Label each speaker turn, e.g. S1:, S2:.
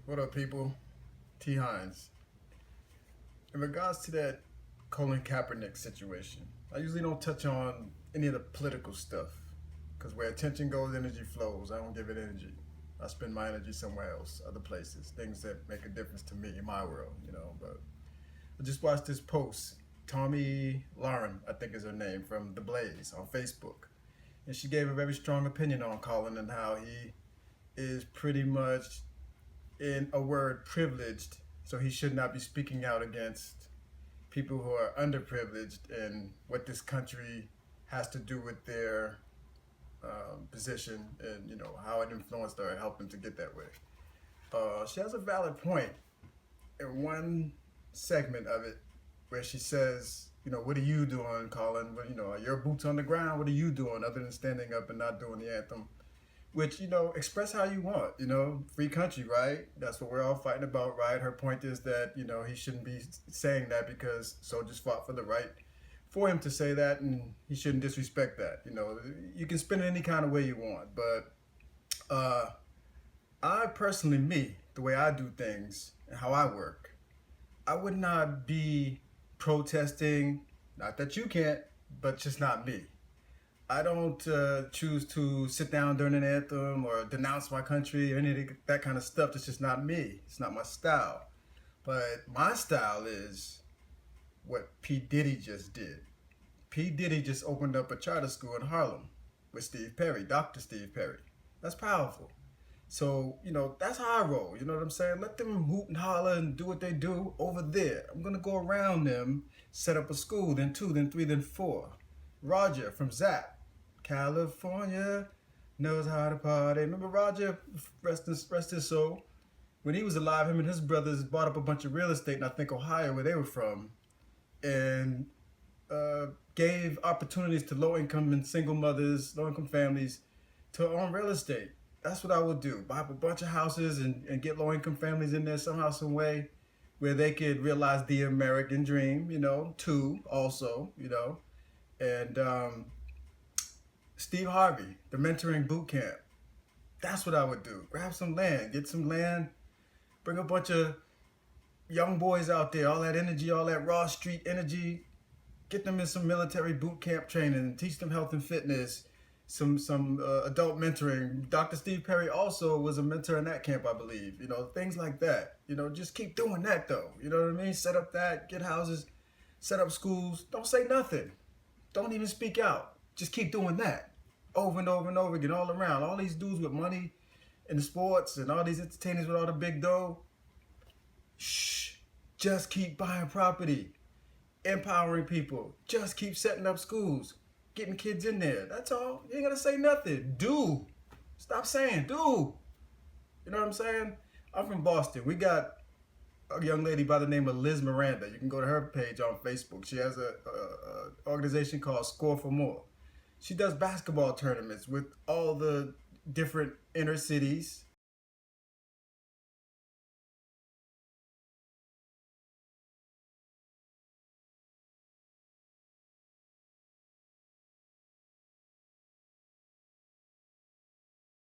S1: What up, people? Hinds. In regards to that Colin Kaepernick situation, I usually don't touch on any of the political stuff because where attention goes, energy flows. I don't give it energy. I spend my energy somewhere else, other places, things that make a difference to me in my world. But I just watched this post. Tommy Lauren, I think is her name, from The Blaze on Facebook. And she gave a very strong opinion on Colin and how he is pretty much, in a word, privileged, so he should not be speaking out against people who are underprivileged and what this country has to do with their position and how it influenced or helped them to get that way. She has a valid point in one segment of it where she says, what are you doing, Colin? Well, are your boots on the ground? What are you doing other than standing up and not doing the anthem? Which, express how you want, free country, right? That's what we're all fighting about, right? Her point is that, he shouldn't be saying that because soldiers fought for the right for him to say that, and he shouldn't disrespect that. You can spin it any kind of way you want, but I personally, the way I do things and how I work, I would not be protesting, not that you can't, but just not me. I don't choose to sit down during an anthem or denounce my country or any of that kind of stuff. That's just not me. It's not my style. But my style is what P. Diddy just did. P. Diddy just opened up a charter school in Harlem with Steve Perry, Dr. Steve Perry. That's powerful. So, that's how I roll. You know what I'm saying? Let them hoot and holler and do what they do over there. I'm going to go around them, set up a school, then two, then three, then four. Roger from Zap. California knows how to party. Remember Roger, rest his soul? When he was alive, him and his brothers bought up a bunch of real estate in, I think, Ohio, where they were from, and gave opportunities to low-income and single mothers, low-income families to own real estate. That's what I would do. Buy up a bunch of houses and get low-income families in there somehow, some way, where they could realize the American dream, too, also, and Steve Harvey, the mentoring boot camp. That's what I would do. Grab some land, get some land, bring a bunch of young boys out there, all that energy, all that raw street energy, get them in some military boot camp training, teach them health and fitness, some adult mentoring. Dr. Steve Perry also was a mentor in that camp, I believe. Things like that. Just keep doing that though. You know what I mean? Set up that, get houses, set up schools. Don't say nothing. Don't even speak out. Just keep doing that over and over and over again, all around. All these dudes with money in the sports and all these entertainers with all the big dough. Shh. Just keep buying property, empowering people. Just keep setting up schools, getting kids in there. That's all. You ain't gonna say nothing. Do. Stop saying do. You know what I'm saying? I'm from Boston. We got a young lady by the name of Liz Miranda. You can go to her page on Facebook. She has a organization called Score for More. She does basketball tournaments with all the different inner cities